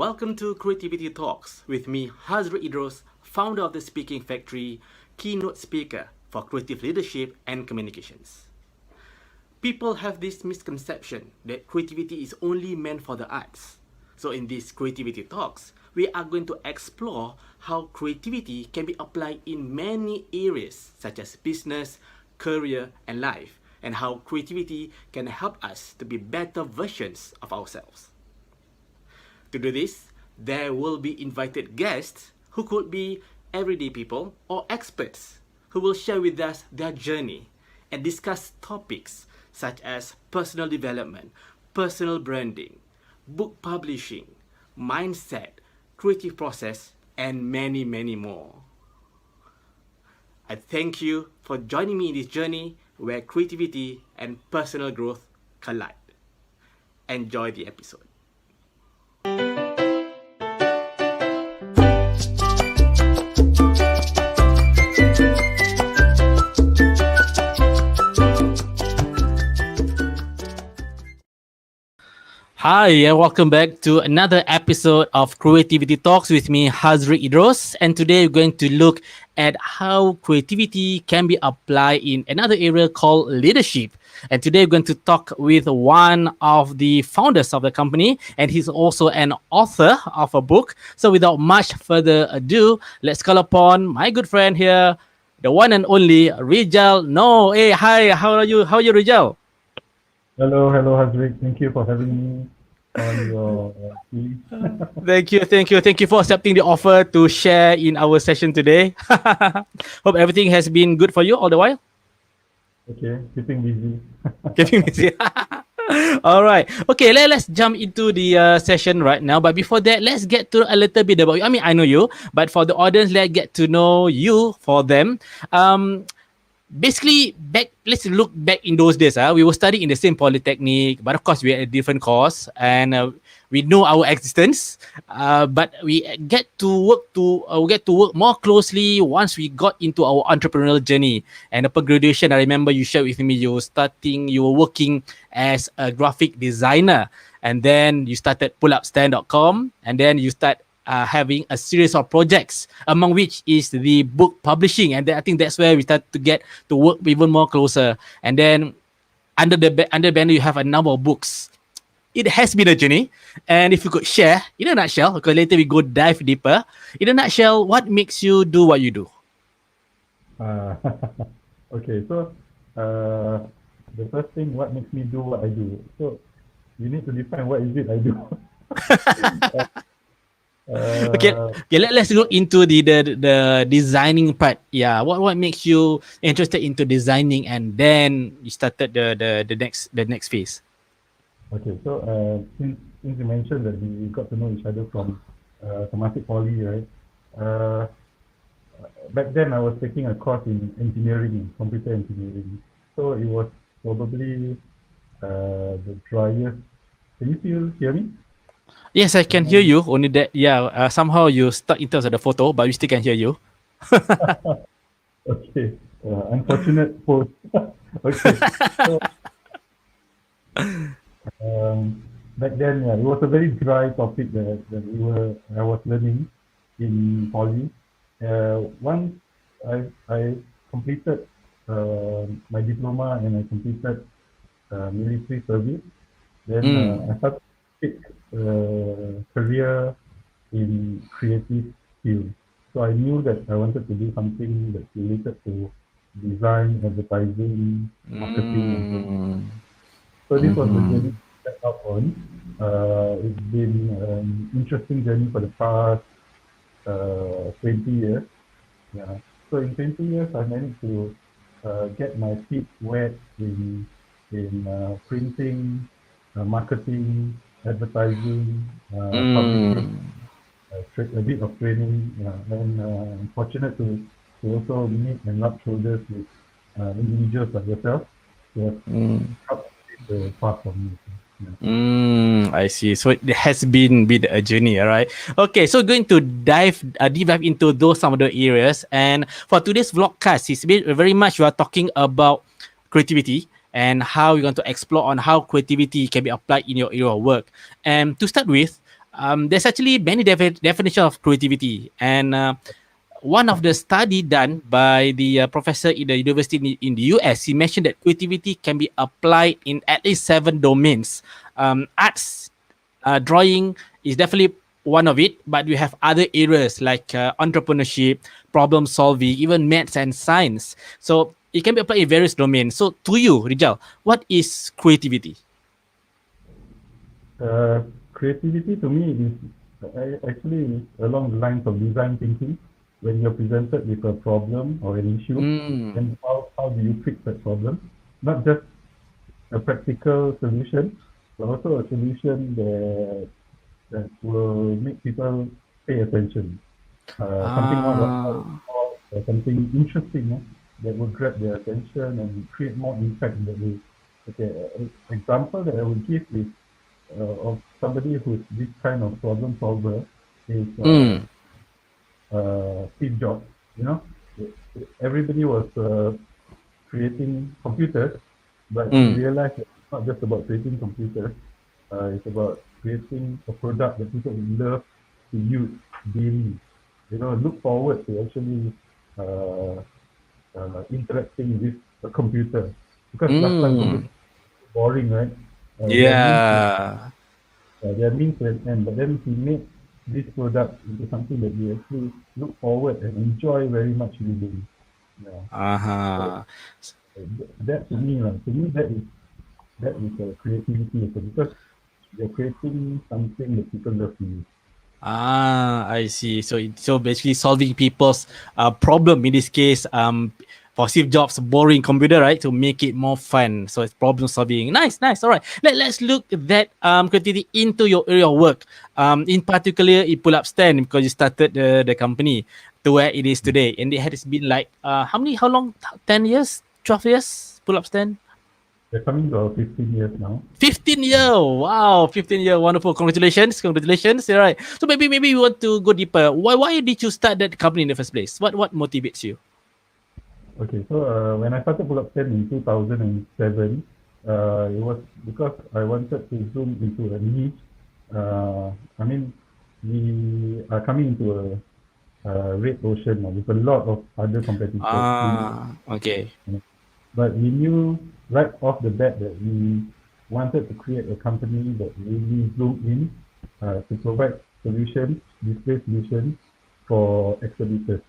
Welcome to Creativity Talks with me, Hazriq Idrus, founder of the Speaking Factory, keynote speaker for creative leadership and communications. People have this misconception that creativity is only meant for the arts. So in these Creativity Talks, we are going to explore how creativity can be applied in many areas such as business, career, and life, and how creativity can help us to be better versions of ourselves. To do this, there will be invited guests who could be everyday people or experts who will share with us their journey and discuss topics such as personal development, personal branding, book publishing, mindset, creative process, and many, many more. I thank you for joining me in this journey where creativity and personal growth collide. Enjoy the episode. Hi, and welcome back to another episode of Creativity Talks with me, Hazriq Idrus. And today we're going to look at how creativity can be applied in another area called leadership. And today we're going to talk with one of the founders of the company, and he's also an author of a book. So without much further ado, let's call upon my good friend here, the one and only Ridjal Noor. Hey, hi, how are you? How are you, Ridjal? Hello, Hazriq. Thank you for having me on your team. Thank you for accepting the offer to share in our session today. Hope everything has been good for you all the while. Okay, keeping busy. Keeping busy. All right. Okay, let's jump into the session right now. But before that, let's get to a little bit about you. I mean, I know you, but for the audience, let's get to know you for them. Basically, let's look back in those days. We were studying in the same polytechnic, but of course we had a different course, and we know our existence. But we get to work more closely once we got into our entrepreneurial journey. And upon graduation, I remember you shared with me you were working as a graphic designer, and then you started pullupstand.com, and then you start having a series of projects, among which is the book publishing. And I think that's where we start to get to work even more closer. And then under banner, you have a number of books. It has been a journey. And if you could share, in a nutshell, because later we go dive deeper, in a nutshell, what makes you do what you do? Okay, so the first thing, what makes me do what I do? So you need to define what is it I do. Okay, let's look into the designing part. Yeah, what makes you interested into designing, and then you started the next phase? Okay, so since you mentioned that we got to know each other from Temasek Poly, right? Back then I was taking a course in engineering, computer engineering. So it was probably the driest. Can you still hear me? Yes, I can hear you. Only that, somehow you stuck in terms of the photo, but we still can hear you. Okay, unfortunate post. Okay, so back then, it was a very dry topic that I was learning in poly. Once I completed my diploma and I completed military service, then I started to pick career in creative field. So I knew that I wanted to do something that's related to design, advertising, marketing, and so on. So this was the journey I set out on. It's been an interesting journey for the past 20 years. Yeah. So in 20 years, I managed to get my feet wet in printing, marketing, advertising, publishing, a bit of training, and I'm fortunate to also meet and rub shoulders with individuals like yourself who have helped the path for me. I see. So it has been a journey, all right? Okay, so going to deep dive into some of the areas. And for today's vlogcast, it's very much we are talking about creativity and how we're going to explore on how creativity can be applied in your area of work. And to start with, there's actually many definition of creativity, and one of the study done by the professor in the university in the US, he mentioned that creativity can be applied in at least 7 domains. Arts, drawing is definitely one of it, but we have other areas like entrepreneurship, problem solving, even maths and science. So it can be applied in various domains. So to you, Rijal, what is creativity? Creativity to me is actually along the lines of design thinking. When you're presented with a problem or an issue, Mm. then how do you fix that problem? Not just a practical solution, but also a solution that will make people pay attention. Something what Ah. something interesting that will grab their attention and create more impact in that way. Okay, example that I would give is of somebody who's this kind of problem solver is Mm. Steve Jobs. You know, everybody was creating computers, but he Mm. realized that it's not just about creating computers. It's about creating a product that people will love to use daily. You know, look forward to actually uh, interacting with a computer. Because last time Mm. computers were boring, right? Yeah. Their means to an end, but then he made this product into something that you actually look forward and enjoy very much using. Yeah. So Uh-huh. that to me that is creativity also, because you're creating something that people love to use. Ah, I see. So basically solving people's problem in this case. For Steve Jobs, boring computer, right? To make it more fun. So it's problem solving. Nice, nice. All right. Let's look at that creativity into your area of work. In particular, in pull up stand because you started the company to where it is today, and it has been like how long? 10 years, 12 years pull up stand. They're coming to our 15 years now. 15 year. Wow, 15 year. Wonderful. Congratulations. Congratulations. All right. So maybe you want to go deeper. Why did you start that company in the first place? What motivates you? Okay, so when I started Pull Up 10 in 2007, it was because I wanted to zoom into a niche. I mean, we are coming into a red ocean now with a lot of other competitors. Ah, okay. But we knew right off the bat that we wanted to create a company that really zoomed in to provide solutions, display solutions for exhibitors.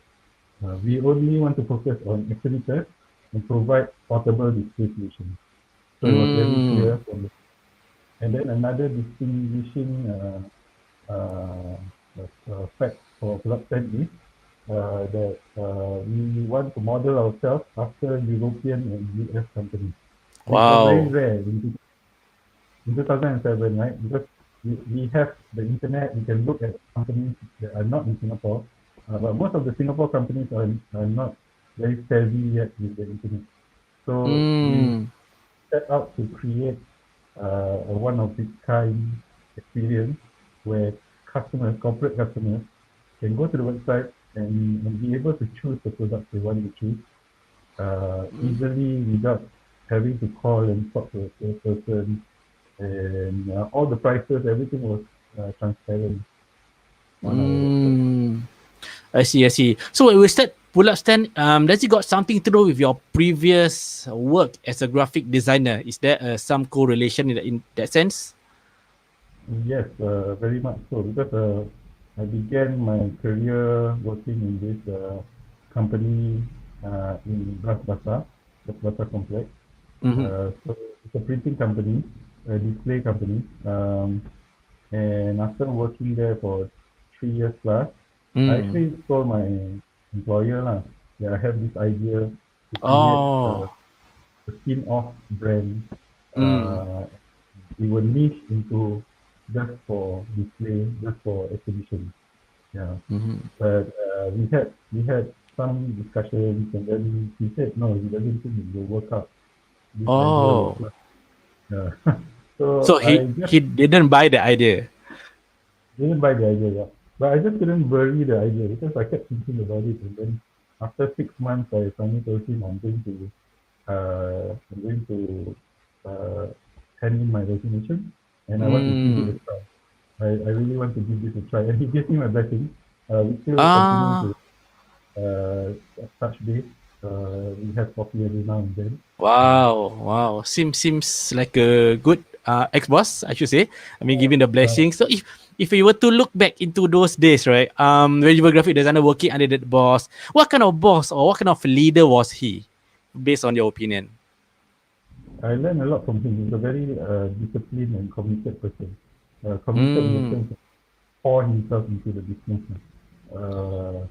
We only want to focus on exhibitors and provide portable display solutions. So it was very Mm. clear from the, and then another distinguishing fact for Club 10 is that we want to model ourselves after European and US companies, which was very Wow. rare in 2007, right? Because we have the internet, we can look at companies that are not in Singapore, but most of the Singapore companies are not very savvy yet with the internet. So we Mm. set out to create a one of its kind experience where corporate customers, can go to the website and be able to choose the products they want to choose easily without having to call and talk to a salesperson, and all the prices, everything was transparent on our website. Mm. I see. I see. So when we start pull up stand, does it got something to do with your previous work as a graphic designer? Is there some correlation in that sense? Yes, very much so, because I began my career working in this company in Bras Basah, the Basah complex. Mm-hmm. So it's a printing company, a display company. And after working there for 3 years plus, I Mm. actually told my employer lah, that I have this idea to create Oh. a spin-off brand. Mm. We will niche into just for display, just for exhibition. Yeah, Mm-hmm. but we had some discussions, and then he said no, he doesn't think it will work out. This idea will Oh. fly. Yeah. So So I just he didn't buy the idea. didn't buy the idea, yeah. But I just couldn't bury the idea because I kept thinking about it, and then after 6 months, I finally told him I'm going to hand in my resignation, and I want to give it a Mm. try. I really want to give this a try. And he gave me my blessing. We still continue to Ah, touch base. We have coffee every now and then. wow. Seems like a good ex-boss, I should say. I mean, given the Uh, blessing. So if you were to look back into those days, right? When you were graphic designer working under that boss, what kind of boss or what kind of leader was he, based on your opinion? I learned a lot from him. He's a very disciplined and committed person. Committed in the Mm. sense of pour himself into the business. Uh,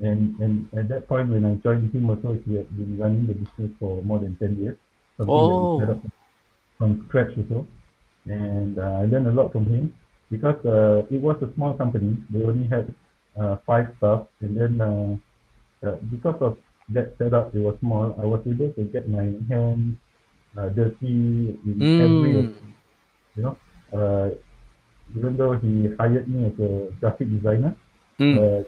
and at that point when I joined him also, he had been running the business for more than 10 years, something that he set Oh. up from scratch also. And I learned a lot from him because it was a small company. They only had 5 staff, and then because of that setup, it was small. I was able to get my hands dirty in every, Mm. you know, uh, even though he hired me as a graphic designer, Mm. uh,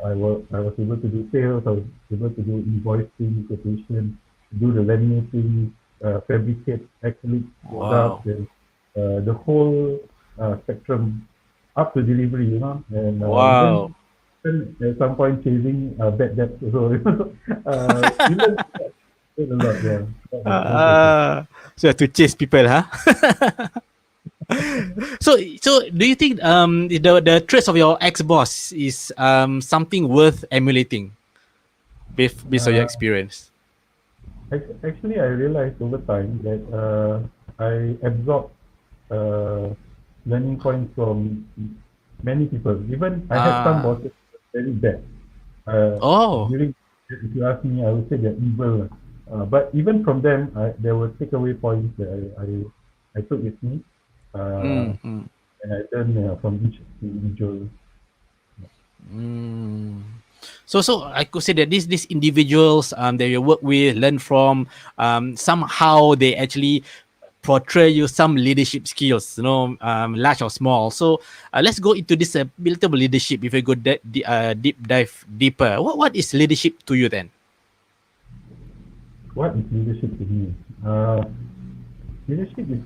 I was able to do sales. I was able to do invoicing, quotation, do the laminating, fabricate acrylic products, Wow. and the whole spectrum up to delivery. And Wow. even at some point chasing bad debts. So we learned a lot. Yeah, that was the thing. So you have to chase people, huh? So do you think the traits of your ex boss is something worth emulating based on your Uh, experience? Actually, I realized over time that I absorbed uh, learning points from many people. Even I had some Ah, bosses that were very bad. Uh, oh, During, if you ask me, I would say they're evil. But even from them, there were takeaway points that I took with me, uh, mm. and I learned from each individual. Mm. So I could say that these individuals that you work with, learn from, somehow they actually portray you some leadership skills, large or small. So let's go into this little leadership. If we go deep dive deeper, what is leadership to you then? What is leadership to me? Uh, Leadership is,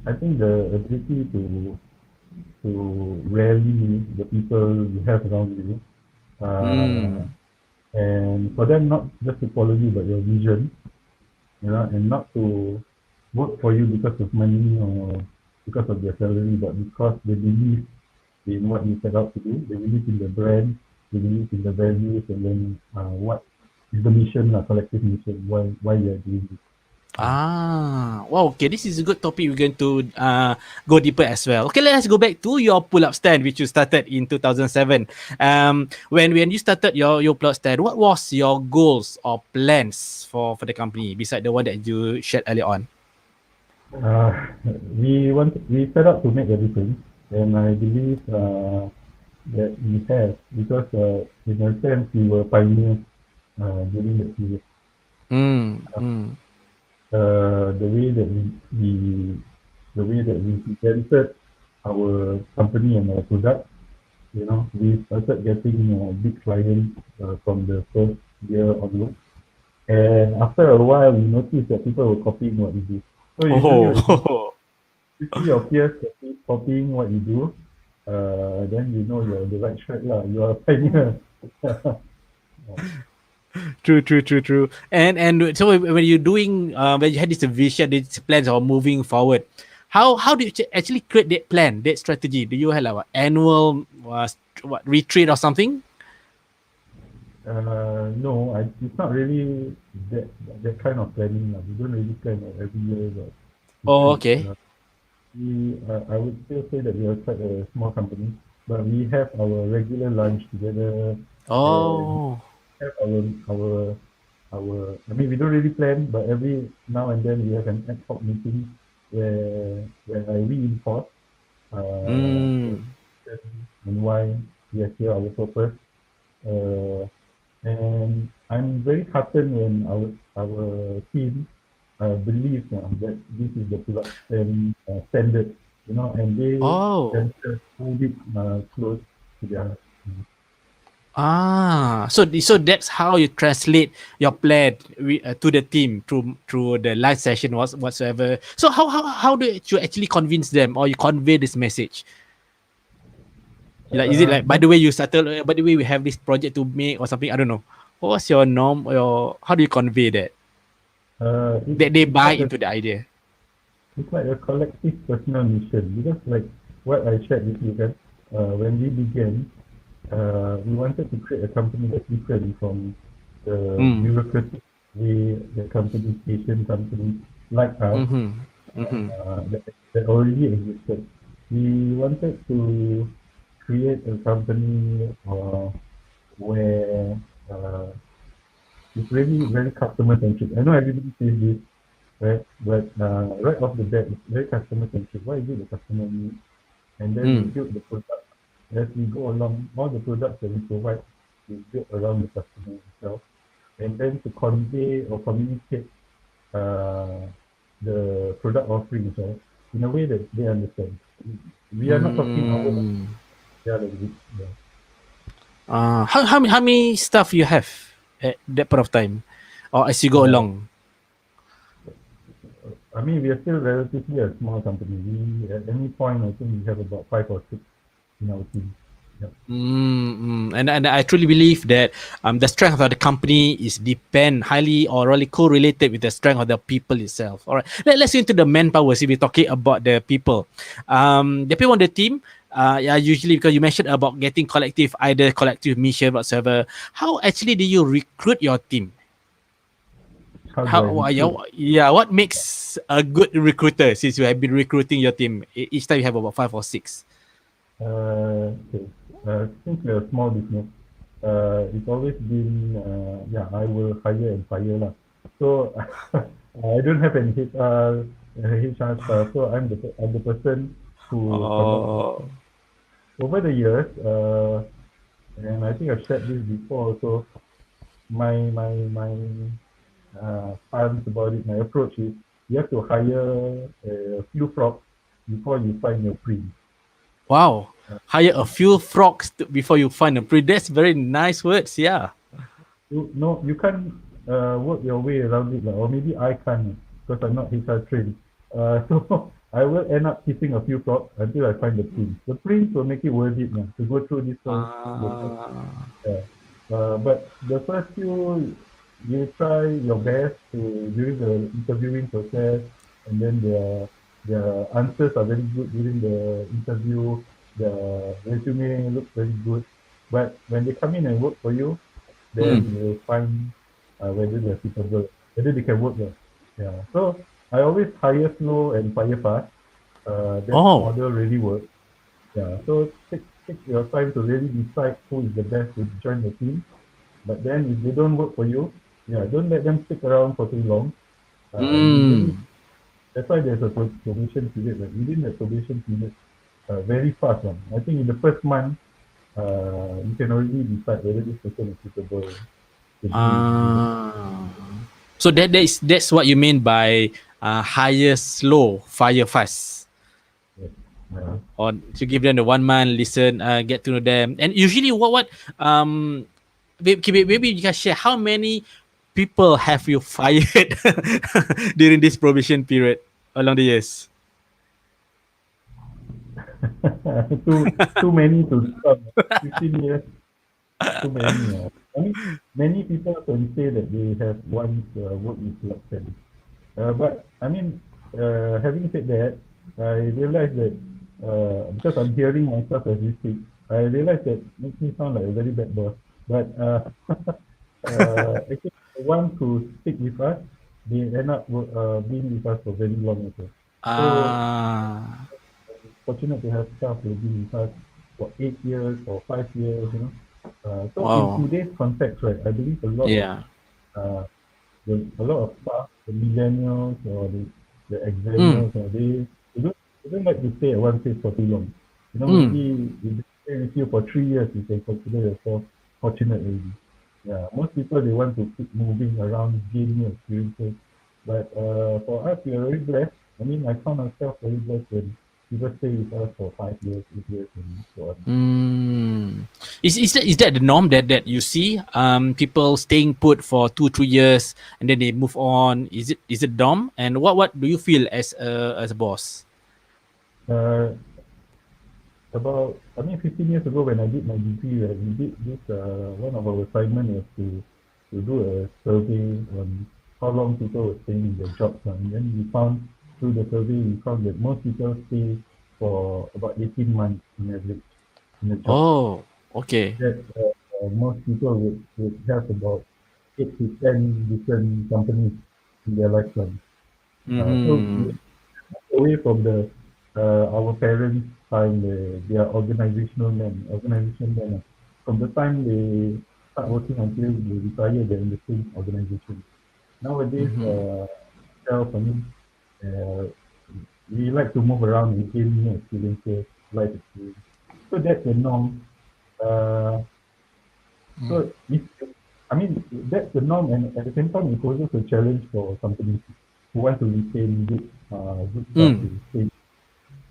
I think, the ability to rally the people you have around you, uh, Mm. and for them not just to follow you but your vision, and not to work for you because of money or because of their salary, but because they believe in what you set out to do. They believe in the brand, they believe in the values, and then what is the mission, collective mission, why you are doing this. Yeah. Wow. Okay, this is a good topic. We're going to go deeper as well. Okay, let's go back to your pull-up stand, which you started in 2007. When you started your pull-up stand, what was your goals or plans for the company beside the one that you shared earlier on? Uh, we set out to make a difference, and I believe that we have because in a sense we were pioneers during that period. Mm. The way that we the way that we presented our company and our product, we started getting big clients from the first year onwards. And after a while, we noticed that people were copying what we do. So usually, when Oh. you see your peers copying what you do, then you know you're on the right track, lah. You are a pioneer. True. And so when you're doing when you had this vision, these plans of moving forward, how do you actually create that plan, that strategy? Do you have like an annual retreat or something? No, it's not really that that kind of planning, lah. We don't really plan every year, but Oh, retreat. okay. I would still say that we are quite a small company, but we have our regular lunch together, and Oh. have I mean, we don't really plan, but every now and then we have an ad hoc meeting where I reinforce the Mm. reason and why we are here, our purpose. Uh, and I'm very heartened when our team believes that this is the production standard, and they Oh. themselves hold it close to their heart. So that's how you translate your plan to the team through the live session whatsoever. So how do you actually convince them or you convey this message? Like, is it like, by the way, you settle, by the way, we have this project to make or something? I don't know. What was your norm, or how do you convey that? That they buy into the idea. It's like a collective personal mission, because like what I shared with you guys, when we began, we wanted to create a company that's different from the bureaucratic way the company, Asian companies like us, that already existed. We wanted to create a company where it's really very customer centric. I know everybody says this, right? But right off the bat, it's very customer centric. What is it the customer needs? And then we build the product as we go along. All the products that we provide is built around the customer itself. And then to convey or communicate the product offerings, right, in a way that they understand. We are not talking our language. Yeah. How many staff you have at that point of time, or as you go along? I mean, we are still relatively a small company. We, at any point, I think we have about 5 or 6 in our team. Yep. And I truly believe that the strength of the company is depend highly or really correlated with the strength of the people itself. All right, let's get into the manpower. See, we're talking about the people. The people on the team. Yeah, usually because you mentioned about getting collective, either collective mission whatsoever. How actually do you recruit your team? What makes a good recruiter, since you have been recruiting your team? Each time you have about 5 or 6. Okay. Since we're a small business, it's always been, I will hire and fire lah. So I don't have any HR staff, so I'm the person who over the years, and I think I've shared this before also. My stance about it, my approach is you have to hire a few frogs before you find your prince. Wow. Hire a few frogs before you find a prince. That's very nice words, yeah. You can't work your way around it, or maybe I can't, because I'm not HR trained. So I will end up kissing a few frogs until I find the prince. The prince will make it worth it to go through this process. But the first few, you try your best during the interviewing process, and then their answers are very good during the interview. The resume looks very good, but when they come in and work for you, then you will find whether they're suitable, whether they can work there. Yeah. So I always hire slow and fire fast. That model really works. Yeah. So take your time to really decide who is the best to join the team. But then if they don't work for you, don't let them stick around for too long. That's why there's a probation period. Like within the probation period, very fast one. I think in the first month, you can already decide whether this person is suitable. So that's what you mean by hire slow, fire fast. Or to give them the 1 month, listen, get to know them. And usually what maybe you can share how many people have you fired during this probation period along the years? too many to stop. 15 years, too many. I mean, many people can say that they have once worked with Luxem. But I mean, having said that, I realized that because I'm hearing myself as we speak, I realized that makes me sound like a very bad boss. But actually, the ones who stick with us, they end up being with us for very long also. So fortunate to have staff who be with us for 8 years or 5 years, So in today's context, right, I believe a lot of staff, the millennials or the examinerals, they don't like to stay at one place for too long. Maybe if they stay with you for 3 years, you can consider yourself fortunate already. Yeah, most people, they want to keep moving around, gaining experiences. But for us, we are very blessed. I mean, I found myself very blessed when people stay with us for 5 years, 8 years, and so on. Is that the norm that you see? People staying put for 2-3 years and then they move on. Is it norm? And what do you feel as a boss? about, I mean, 15 years ago when I did my degree, we did this, one of our assignment was to do a survey on how long people were staying in their jobs. And then we found, through the survey, we found that most people stay for about 18 months on average in a job. Oh, okay. That most people would have about 8 to 10 different companies in their lifetime. So Mm-hmm. away from the our parents' time, their organizational men. From the time they start working until they retire, they're in the same organization. Nowadays, Mm-hmm. I mean, uh, we like to move around and gain new experiences, life experience. So that's the norm. Uh, so if I mean that's the norm, and at the same time, it poses a challenge for companies who want to retain good staff Mm. to stay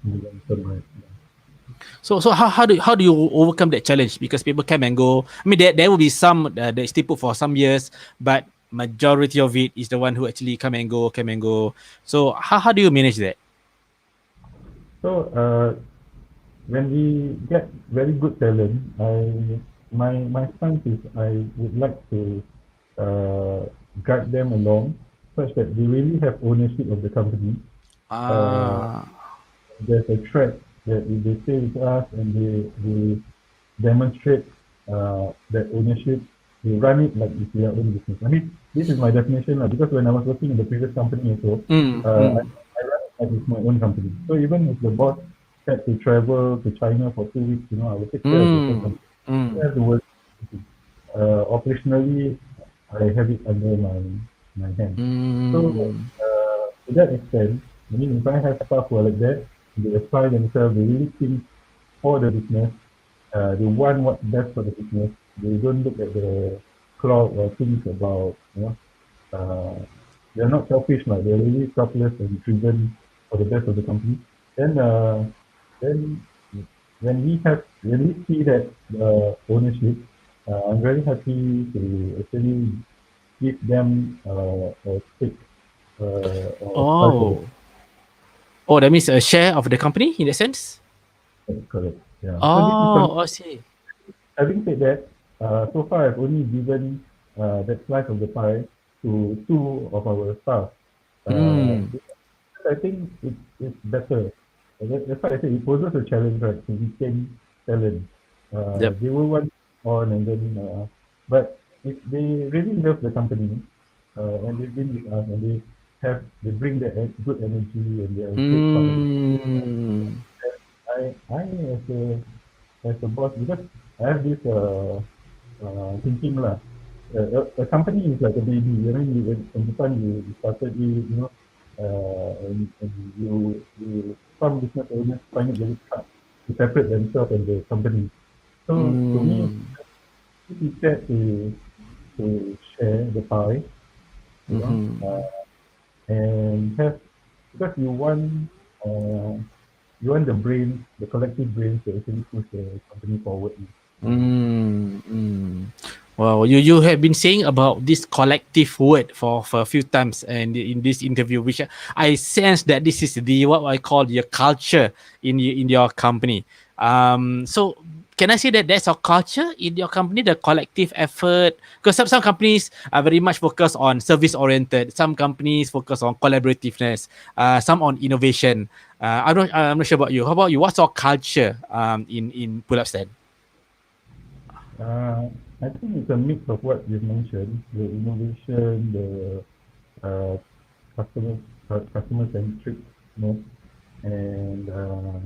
in the long term, right? So how do you overcome that challenge? Because people come and go. I mean, there will be some that stay put for some years, but majority of it is the one who actually come and go, come and go. So how do you manage that? So when we get very good talent, my stance is I would like to uh, guide them along such that they really have ownership of the company. Uh, Ah. there's a threat that if they stay with us and they demonstrate that ownership, they run it like it's their own business. I mean, this is my definition because when I was working in the previous company also, Mm, mm, I run it like it's my own company. So even if the boss had to travel to China for 2 weeks, I will take care of the whole mm, company. mm, That's the work. Operationally, I have it under my hand. So mm, to that extent, I mean, if I have staff who are like that, they apply themselves, they really think for the business, they want what's best for the business. They don't look at the cloud or things about, uh, they're not selfish, like they're really selfless and driven for the best of the company. Then, then when we see that ownership, I'm very happy to actually give them a stake or a slice of the. Oh. Oh, that means a share of the company in that sense? That's correct. Yeah. So this is something. Oh, I see. Having said that, so far I've only given that slice of the pie to two of our staff. Mm. Because I think it's better. That's why I say it poses a challenge, right, to retain talent. Yep. They will want on and then, but if they really love the company and they've been with us and they bring the good energy and they're a great part of the. Mm. I as a boss because I have this thinking lah. A company is like a baby. I mean, when the time you started it, and some business owners find it very hard to separate themselves and the company. So to me, Mm. it is sad to share the pie, you know, Mm-hmm. and have because uh, you want the brain, the collective brain to actually push the company forward. Yeah. Mm, mm. Well, you have been saying about this collective word for a few times and in this interview, which I sense that this is the what I call your culture in your company. So can I say that that's a culture in your company, the collective effort? Because some companies are very much focused on service oriented. Some companies focus on collaborativeness. Some on innovation. I'm not sure about you. How about you? What's your culture in Pull Up Stand? Uh, I think it's a mix of what you've mentioned, the innovation, the uh, customer customer centricness, and uh,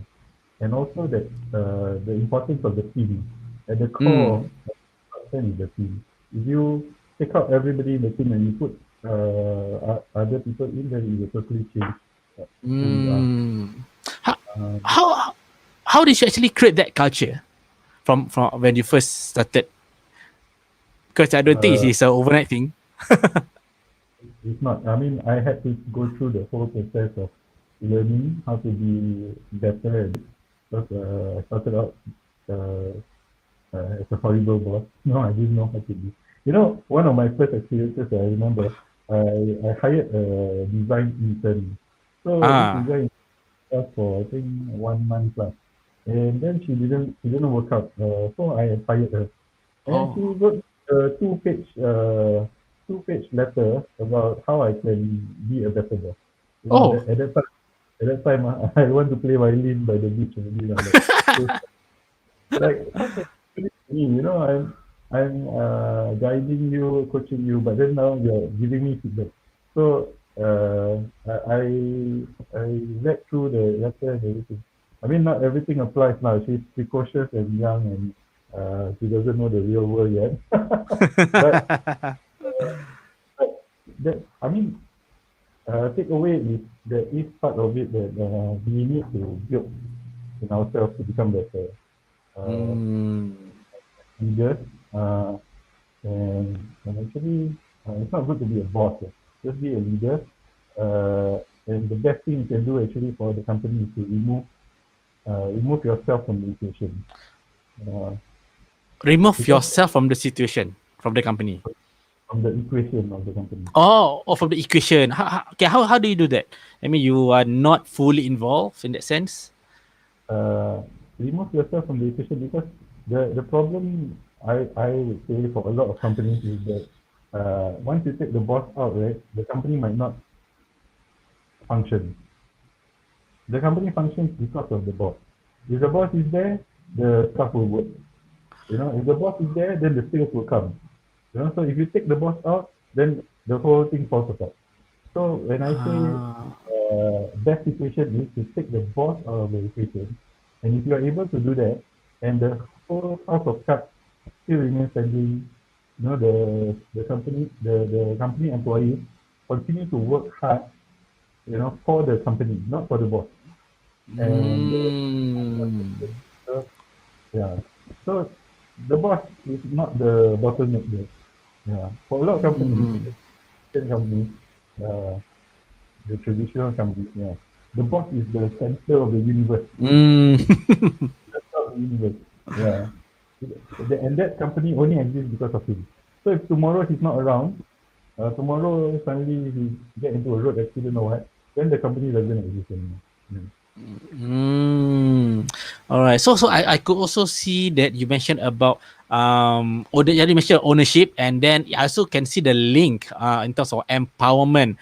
and also that the importance of the team. At the core Mm. of success is the team. If you take out everybody in the team and you put other people in there, it will totally change who we are. Mm. How, Uh, how how did you actually create that culture from when you first started? Because I don't think uh, it's an overnight thing. It's not. I mean, I had to go through the whole process of learning how to be better at it. Because I started out uh, as a horrible boss. No, I didn't know how to be. One of my first experiences I remember, I hired a design intern. So this Ah. design was for I think 1 month plus. and then she didn't work out. So I fired her. And she Oh. wrote a two-page letter about how I can be a better boss. You know, Oh. that, at that time, I want to play violin by the beach already. Like, how can you do this to me? You know, I'm guiding you, coaching you, but then now you're giving me feedback. So I I read through the letter and everything. I mean, not everything applies now. She's precocious and young, and she doesn't know the real world yet. But but that, I mean, take away is there is part of it that we need to build in ourselves to become better Hmm. leaders. And actually, it's not good to be a boss. Just be a leader. And the best thing you can do actually for the company is to remove yourself from the equation. Uh, Remove because yourself from the situation, from the company. from the equation of the company. Oh, from the equation. Okay, how do you do that? I mean, you are not fully involved in that sense. uh, Remove yourself from the equation because the problem I would say for a lot of companies is that once you take the boss out, right, the company might not function. The company functions because of the boss. If the boss is there, the staff will work. You know, if the boss is there, then the sales will come. You know, so if you take the boss out, then the whole thing falls apart. So when I say Ah. best situation is to take the boss out of the equation, and if you are able to do that, and the whole house of cards still remains standing, you know, the company employees continue to work hard, you know, for the company, not for the boss. And Hmm. uh, yeah, so the boss is not the bottleneck there. Yeah, for a lot of companies, Hmm. Asian companies, uh, the traditional companies, yeah, the boss is the center of the universe. Hmm. Center of the universe. Yeah, and that company only exists because of him. So if tomorrow he's not around, tomorrow suddenly he get into a road accident or what, then the company doesn't exist anymore. Mm. Mm. All right. So I could also see that you mentioned about you mentioned ownership, and then I also can see the link in terms of empowerment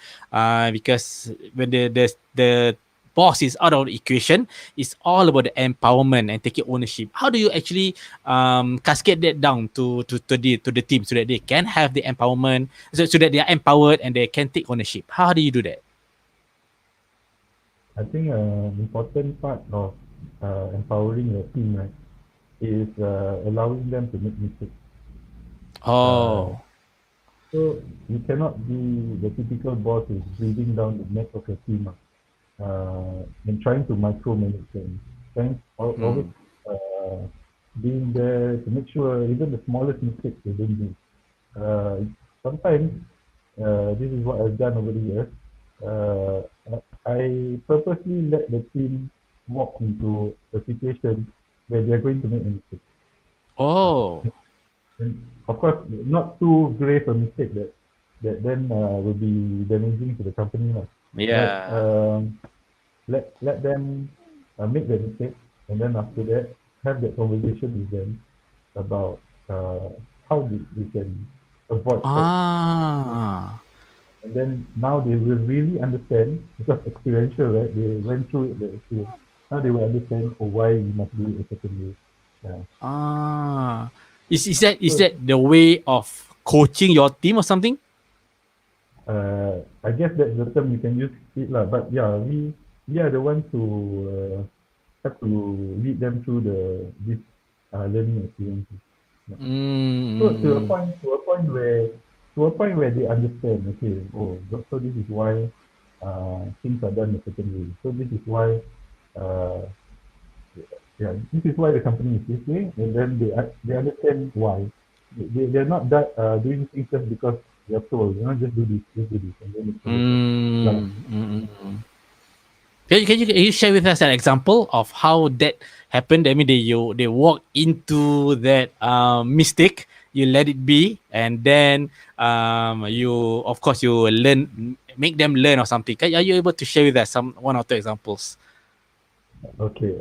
because when the boss is out of the equation, it's all about the empowerment and taking ownership. How do you actually cascade that down to the team so that they can have the empowerment, so that they are empowered and they can take ownership? How do you do that? I think an important part of empowering your team, right, is allowing them to make mistakes. Uh, Oh. so you cannot be the typical boss who's breathing down the neck of your team and trying to micromanage them, always Hmm. uh, being there to make sure even the smallest mistakes they don't do. Sometimes this is what I've done over the years. Uh, I purposely let the team walk into a situation where they're going to make a mistake. Oh. And of course, not too grave a mistake that then will be damaging to the company. Lah. But Yeah. let them make the mistake, and then after that, have that conversation with them about how we can avoid that. Ah. And then now they will really understand because experiential, right? They went through the experience. Now they will understand why we must do it a certain way. Yeah. Ah. Is So that the way of coaching your team or something? I guess that's the term you can use it lah. But yeah, we are the ones who have to lead them through this learning experiences. Yeah. So Mm. to a point where they understand, okay, oh, so this is why things are done a certain way. So this is why uh, yeah, this is why the company is this way, and then they understand why. They're not that doing things just because they're told, you know, just do this, and then it's going to work. No. Mm. Mm. Can you share with us an example of how that happened? I mean, they walk into that mistake, you let it be, and then you of course you learn, make them learn or something. Are you able to share with us some one or two examples? Okay.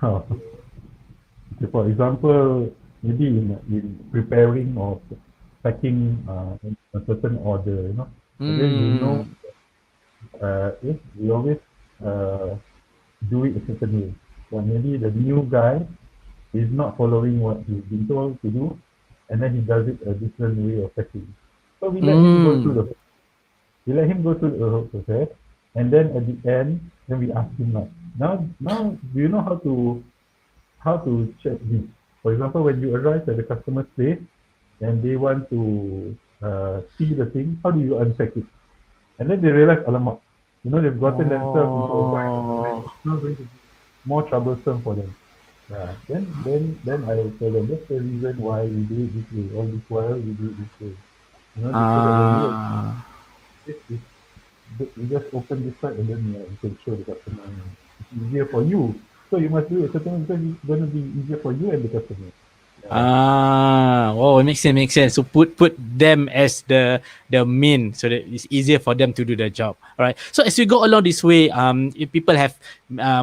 Okay, for example, maybe in preparing or packing a certain order, and then Hmm. if we always uh, do it a certain way. But maybe the new guy is not following what he's been told to do, and then he does it a different way of packing. So Hmm. we let him go through the whole process, and then at the end, then we ask him like, now, do you know how to check this? For example, when you arrive at the customer's place and they want to see the thing, how do you unpack it? And then they realize, alamak, they've gotten themselves into a bind, and then Oh. it's not going to be more troublesome for them. Yeah. Then I will tell them that's the reason why we do it this way. All this while we do it this way. So that when Ah. this is you just open this side and then you can show the customer. It's easier for you. So you must do it certain because it's going to be easier for you and the customer. Yeah. Oh, it makes sense. So put them as the main, so that it's easier for them to do their job. All right. So as we go along this way, if people have,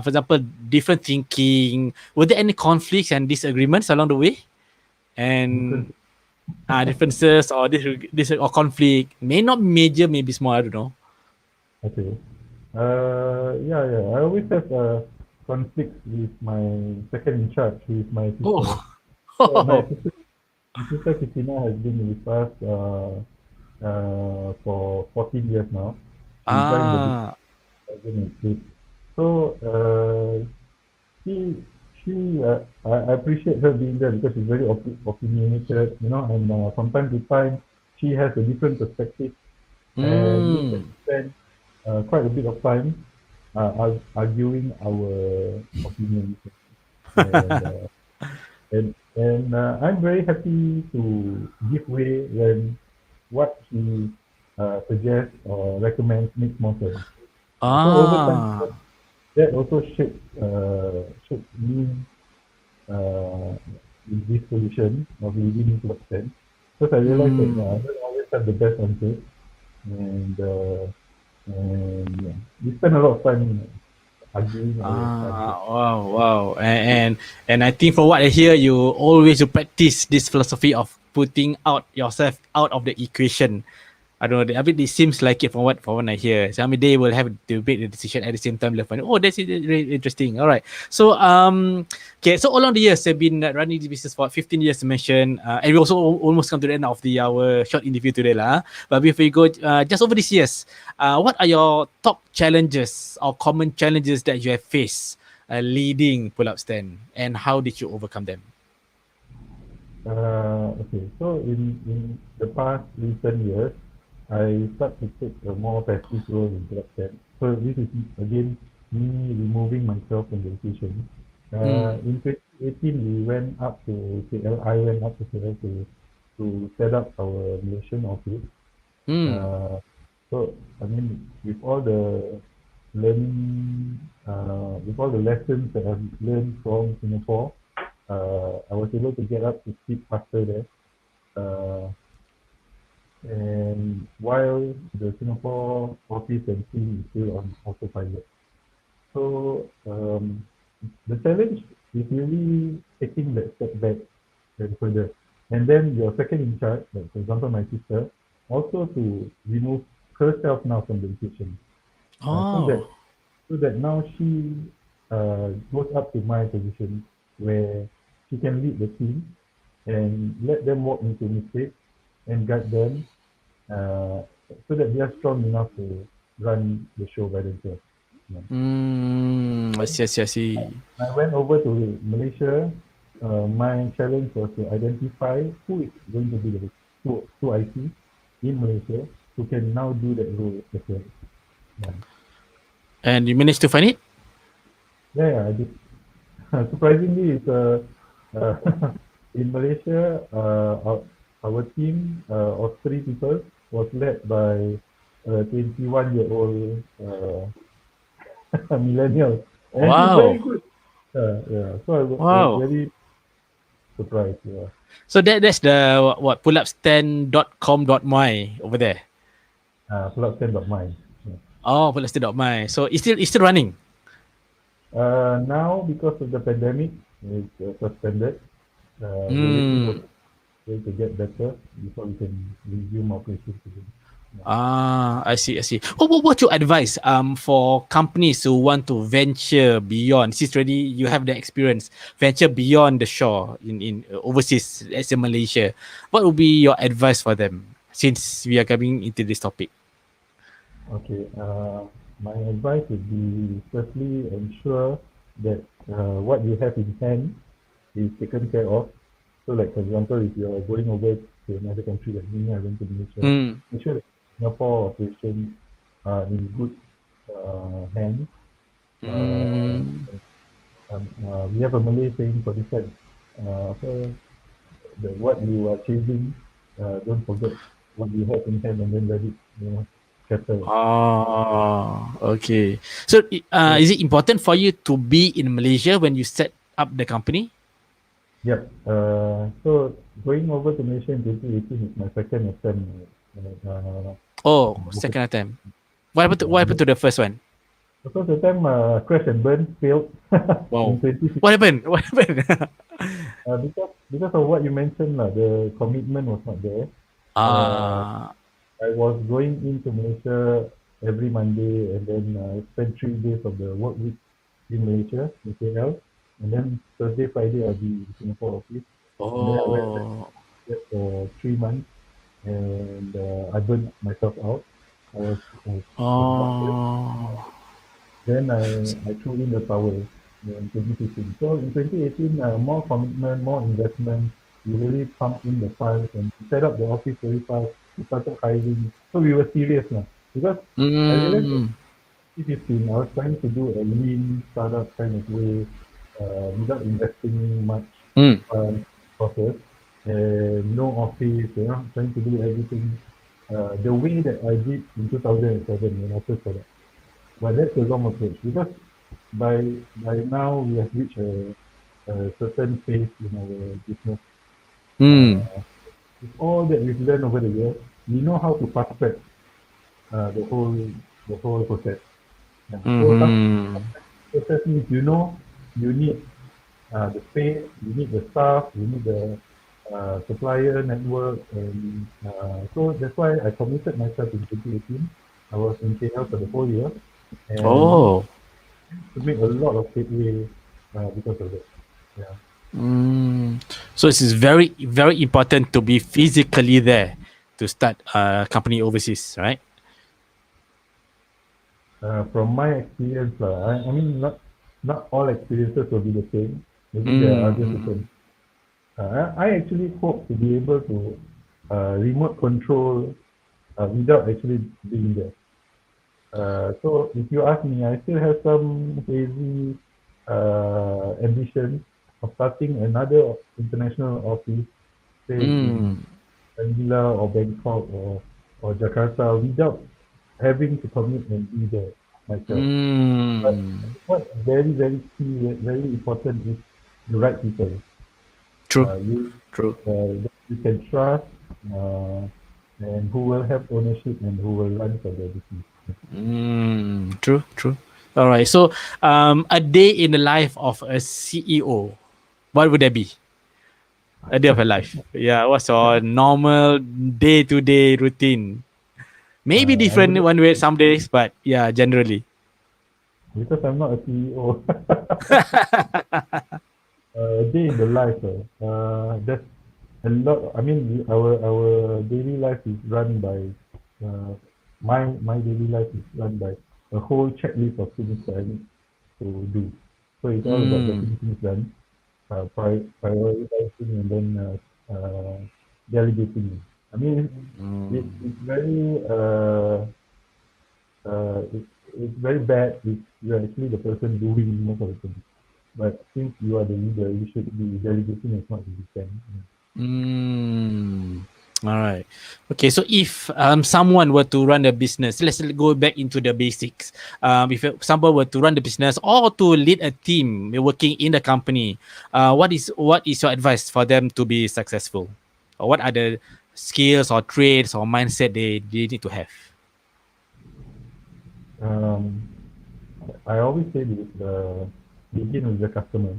for example, different thinking, were there any conflicts and disagreements along the way, and Different. differences or this or conflict? May not major, maybe small. I don't know. Okay. Yeah. I always have conflicts with my second in charge, who is my sister. Oh. So my sister Christina has been with us for 14 years now. She joined the business Ah. in 2008. So she I appreciate her being there because she's very opinionated, and from time to time she has a different perspective, and we can Hmm. spend quite a bit of time arguing our opinions, and I'm very happy to give way when what he suggests or recommends makes more sense. So over time, Ah. that also shaped me uh, in this position of leading into extent. Because I realized that Hmm. I don't always have the best answer, and yeah, we spend a lot of time arguing our answers. Wow. And I think from what I hear, you always practice this philosophy of putting out yourself out of the equation. I don't know. I mean, it seems like it from what I hear. So I mean, they will have to make the decision at the same time. Left, oh, that's really interesting. All right. So okay. So along the years, I've been running this business for 15 years. To mention, and we also almost come to the end of our short interview today, lah. But before we go, just over these years, what are your top challenges or common challenges that you have faced leading pull-up stand, and how did you overcome them? Okay, so in the past recent years, I start to take a more passive role in production. So this is again me removing myself from the equation. Hmm. In 2018, we went up to KL. I went up to KL to set up our Malaysian office. Hmm. Uh, so I mean, learning, with all the lessons that I've learned from Singapore, I was able to get up to speed faster there. Uh, and while the Singapore office and team is still on autopilot. So the challenge is really taking that step back and further. And then your second in charge, like for example my sister, also to remove herself now from the equation. Uh, so that Oh. so that now she goes up to my position where she can lead the team and let them walk into mistakes and guide them uh, so that they are strong enough to run the show by themselves. Yeah. Hmm. I see. I went over to Malaysia. My challenge was to identify who is going to be the two IC in Malaysia who can now do that role as well. Yeah, And you managed to find it? I did. Surprisingly, it's uh, in Malaysia, our team of three people was led by a 21-year-old millennial, and she's very Wow. good. So I was Wow. very surprised. Yeah, So that's the what pullupstand.com.my over there. Plug10.my. Yeah. Oh, pullupstand.my. So it's still running. Now because of the pandemic, it's suspended. We're waiting for Mm. it to get better before we can resume operations again. I see, I see. What you advise for companies who want to venture beyond, since already you have the experience, venture beyond the shore in overseas, let's say Malaysia. What would be your advice for them since we are coming into this topic? Okay. My advice would be firstly ensure that what you have in hand is taken care of. So, like for example, if you are going over to another country like me, I went to Malaysia. Mm. Make sure that Singapore operations are in good hands. Uh, Mm. we have a Malay saying for this one, apa, what you are chasing, don't forget what you have in hand and then let it, scatter. Oh, okay. So, So, is it important for you to be in Malaysia when you set up the company? yep. So going over to Malaysia in 2018 is my second attempt. Oh, Open, second attempt. What happened to the first one? the first attempt, crash and burn, failed in Wow. 2016. What happened? What happened? Because of what you mentioned, the commitment was not there. Uh, Ah. I was going into Malaysia every Monday and then spend 3 days of the work week in Malaysia, in KL. And then Thursday, Friday, I'll be in Singapore office. And then I went back Oh. there for 3 months and I burned myself out. I was exhausted. Oh. Then I threw in the towel in 2015. So in 2018, more commitment, more investment. We really pumped in the funds and set up the office very fast. We started hiring. So we were serious now. Because I realized that Mm. 2015, I was trying to do a lean startup kind of way without investing much Mm. process and no office, trying to do everything the way that I did in 2007 when I first started. But that's the wrong approach because by by now we have reached a certain phase in our business. Mm. Uh, with all that we've learned over the years, we know how to fast track uh, the whole the whole process. Yeah. So fast Mm-hmm. process means you need the space, you need the staff, you need the supplier network, and so that's why I committed myself in 2018. I was in KL for the whole year, and Oh. to make a lot of headway because of that. Yeah. Mm. So it is very, very important to be physically there to start a company overseas, right? From my experience, I mean, not all experiences will be the same. Maybe there are others who Mm. can. I actually hope to be able to remote control without actually being there. So if you ask me, I still have some hazy ambition of starting another international office, say in Mm. Manila or Bangkok or Jakarta, without having to commute and be there myself. But Mm. what's very, very key, very important is the right people. True. You True. that you can trust and who will have ownership and who will run for the business. Mm. True. True. All right. So, a day in the life of a CEO, what would that be? A day of a life. Yeah. What's your normal day-to-day routine? Maybe I different wouldn't one way some days, but yeah, generally. because I'm not a CEO. Day in the life, there's a lot. I mean, our daily life is run by my daily life is run by a whole checklist of things that I need to do. So it's all about Mm. getting things done, prioritizing, and then delegating. I mean, Mm. it's very it's very bad if you're actually the person doing most of the things. But since you are the leader, you should be delegating as much as you can. Mm. All right. Okay. So if someone were to run a business, let's go back into the basics. If someone were to run the business or to lead a team working in the company, what is your advice for them to be successful? Or what are the skills or traits or mindset they need to have? Um, I always say this: begin with the customer.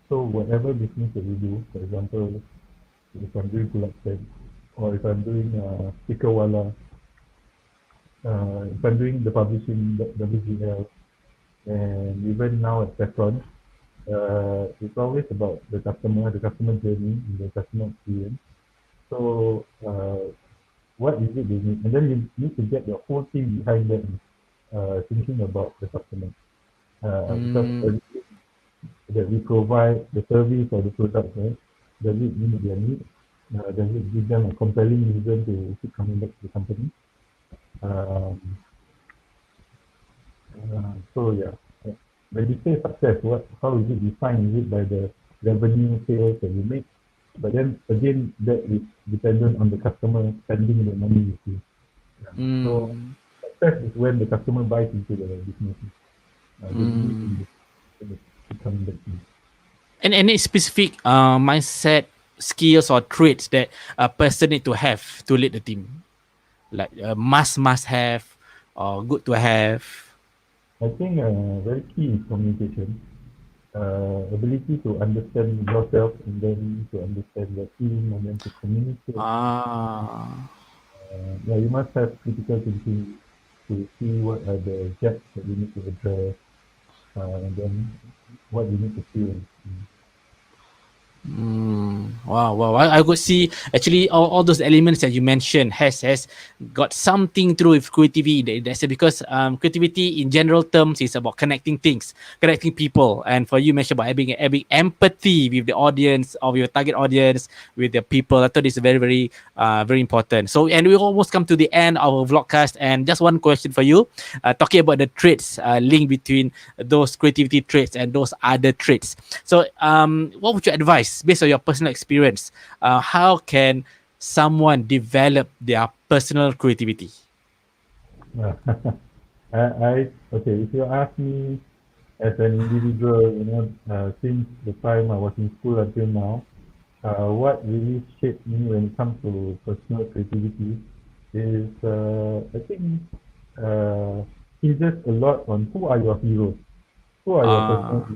So whatever business that we do, for example, if I'm doing pull-up stand, or if I'm doing sticker wala, if I'm doing the publishing, WGL, and even now at Petron, it's always about the customer journey, and the customer experience. So what is it they need? And then you need to get the whole team behind them, thinking about the customer. Because everything that we provide, the service or the product, right, does it meet their needs? Does it give them a compelling reason to keep coming back to the company? Um, so yeah, when you say success, how is it defined? Is it by the revenue sales that you make? But then again, that is dependent on the customer spending the money with you. Yeah. So Mm. success is when the customer buys into the business. They believe in the keep coming back to you. And any specific mindset, skills, or traits that a person need to have to lead the team, like must have or good to have. I think very key is communication. Ability to understand yourself and then to understand the team and then to communicate. Ah. Yeah, you must have critical thinking to see what are the gaps that you need to address, and then what you need to fill. Wow. I could see actually all those elements that you mentioned has got something to do with creativity. That's because creativity in general terms is about connecting things, connecting people. And for you mentioned about having empathy with the audience, of your target audience, with the people. I thought it's very important. So, and we almost come to the end of our vlogcast. And just one question for you, talking about the traits, link between those creativity traits and those other traits. So, what would you advise based on your personal experience? How can someone develop their personal creativity? Yeah. Okay, if you ask me as an individual, since the time I was in school until now, what really shaped me when it comes to personal creativity is, I think, hinges a lot on who are your heroes, who are your personal. Ah,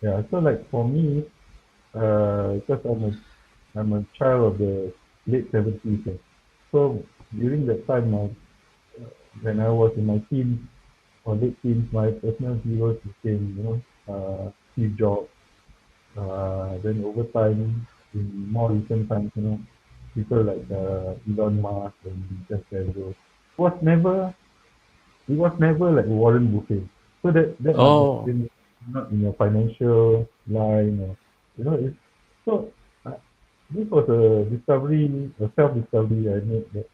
Yeah, so like for me, because I'm a child of the late 70s. So during that time, when I was in my teens or late teens, my personal heroes became, Steve Jobs. Then over time, in more recent times, people like Elon Musk and Jeff Bezos. Was never, it was never like Warren Buffett. So that might have oh, been not in your financial line, or it's so. This was a self-discovery I made that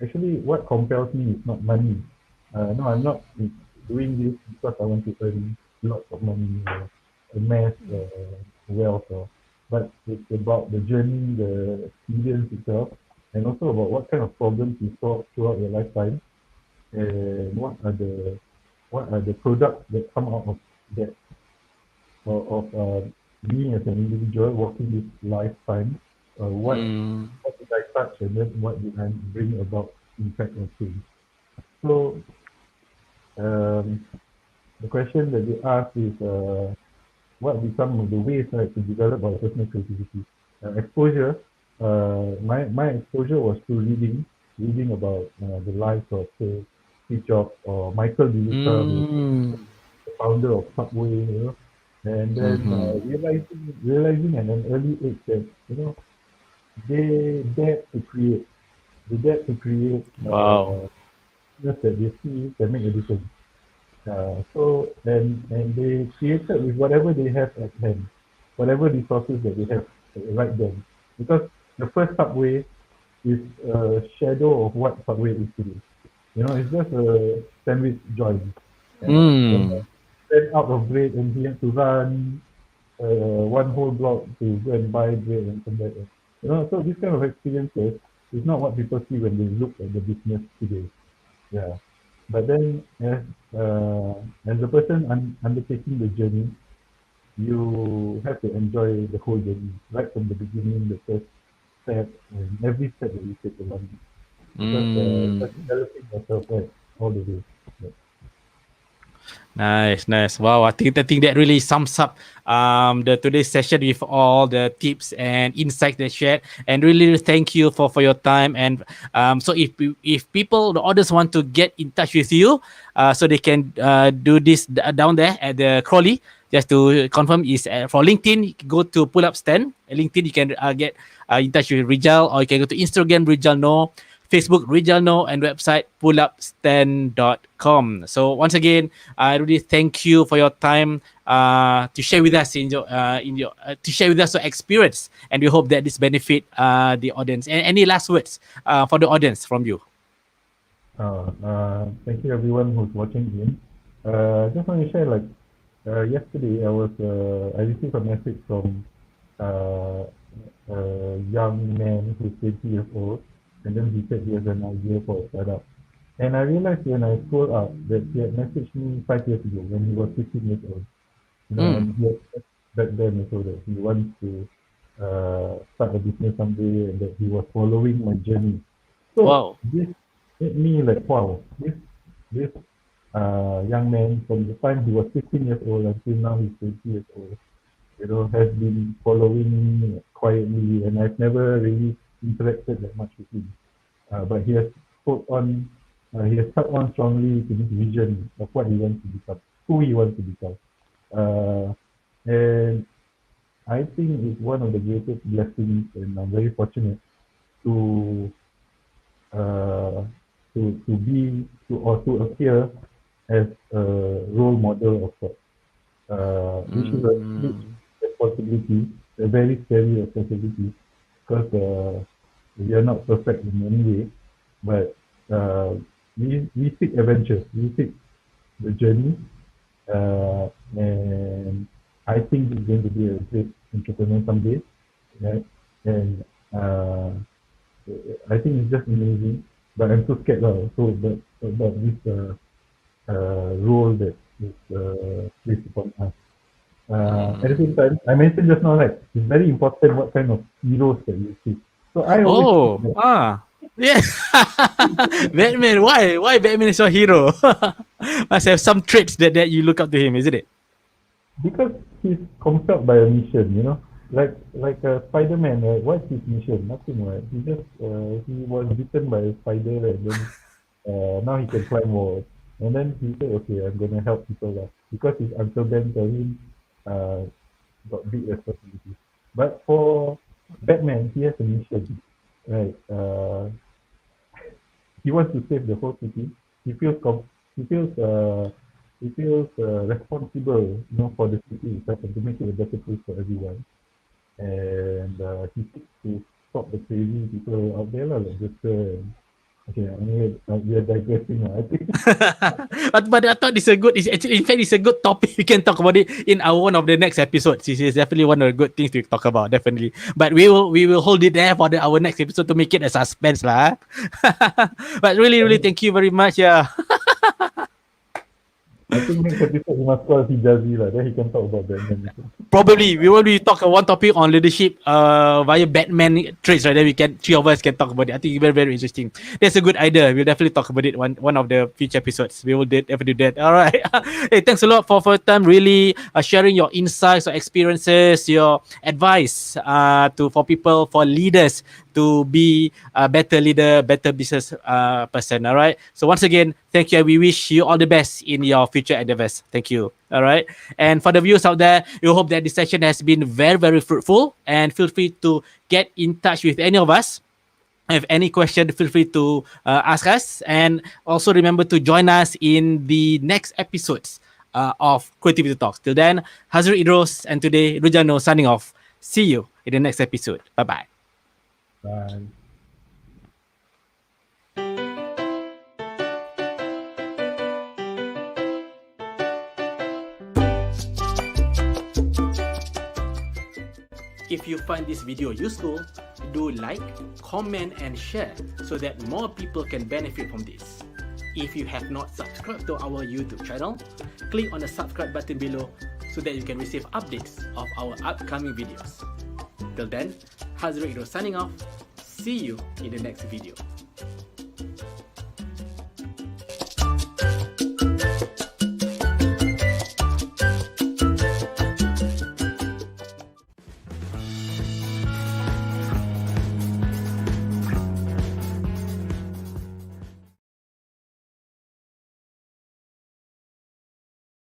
actually what compels me is not money. No, I'm not doing this because I want to earn lots of money or amass wealth, but it's about the journey, the experience itself, and also about what kind of problems you solve throughout your lifetime, and what are the products that come out of that, of me as an individual walking this lifetime. mm, What did I touch, and then what did I bring about impact or change? So um, the question that you asked is, what are some of the ways, right, to develop our personal creativity? Exposure. My exposure was through reading about the lives of, say, Steve Jobs or Michael DeLuca, who is mm, the founder of Subway, and then mm-hmm. realizing at an early age that they dare to create, Wow. just that they see can make a difference. So and they created with whatever they have at hand, whatever resources that they have right then. Because the first Subway is a shadow of what Subway is today. It's just a sandwich joint. And Mm, ran out of bread and he had to run one whole block to go and buy bread and come back. So this kind of experiences is not what people see when they look at the business today. Yeah. But then as the person undertaking the journey, you have to enjoy the whole journey, right from the beginning, the first step, and every step that you take along. Because mm. just developing yourself right all the way. Yeah. Nice. Wow, I think that really sums up the today's session with all the tips and insights they shared. And really thank you for your time. And so if people, the audience, want to get in touch with you, so they can do this down there at the Crawley. Just to confirm, is for LinkedIn, go to Pull Up Stand. LinkedIn, you can get in touch with Ridjal, or you can go to Instagram, Ridjal Noor, Facebook, Ridjal Noor, and website pullupstand.com. So once again, I really thank you for your time to share with us to share with us your experience, and we hope that this benefit the audience. And any last words for the audience from you? Thank you everyone who's watching in. Just want to share, yesterday I received a message from a young man who's 20 years old, and then he said he has an idea for a startup. And I realized when I scrolled up that he had messaged me 5 years ago when he was 15 years old. And he had said back then also that he wants to start a business someday, and that he was following my journey. So Wow. this made me like, wow, this young man, from the time he was 15 years old until now he's 20 years old, has been following me quietly, and I've never really interacted that much with him. But he has stuck on strongly to this vision of what he wants to become, who he wants to become. And I think it's one of the greatest blessings, and I'm very fortunate to appear as a role model of sorts, which is a huge responsibility, a very scary responsibility, because we are not perfect in any way, but we seek adventure, we seek the journey, and I think he's going to be a great entrepreneur someday, right? And I think it's just amazing, but I'm so scared also about this role that is placed upon us. At the same time, I mentioned just now, right, it's very important what kind of heroes that you see. So I always think that, Yeah. Batman. Why Batman is your hero? Must have some traits that you look up to him, isn't it? because he's compelled by a mission, like Spider-Man, right? What's his mission? Nothing, right? He just he was bitten by a spider, and then now he can climb walls. And then he said, okay, I'm gonna help people lah, because his Uncle Ben told him got big responsibility. But for Batman, he has a mission, right? He wants to save the whole city. He feels responsible, for the city itself, and to make it a better place for everyone. And he seeks to stop the crazy people out there, like Joker. Okay, anyway, we are digressing. I think. but I thought it's a good. In fact, it's a good topic. We can talk about it in one of the next episodes. This is definitely one of the good things to talk about. Definitely, but we will hold it there for our next episode to make it a suspense, lah. But really, thank you very much. Yeah. I think next episode we must call Hijazi lah. Then he can talk about Batman. Probably we will be talk one topic on leadership via Batman traits, right? Then three of us can talk about it. I think it's very, very interesting. That's a good idea. We'll definitely talk about it one of the future episodes. We will definitely do that. All right. Hey, thanks a lot for your time. Really sharing your insights, your experiences, your advice for people, for leaders to be a better leader, better business person. All right. So once again, thank you. We wish you all the best in your future endeavors. Thank you. All right. And for the viewers out there, we hope that this session has been very, very fruitful, and feel free to get in touch with any of us. If any question, feel free to ask us. And also remember to join us in the next episodes of Creativity Talks. Till then, Hazriq Idrus, and today, Ridjal Noor signing off. See you in the next episode. Bye-bye. Bye. If you find this video useful, do like, comment and share so that more people can benefit from this. If you have not subscribed to our YouTube channel, click on the subscribe button below so that you can receive updates of our upcoming videos. Till then, Hazriq Idrus signing off. See you in the next video.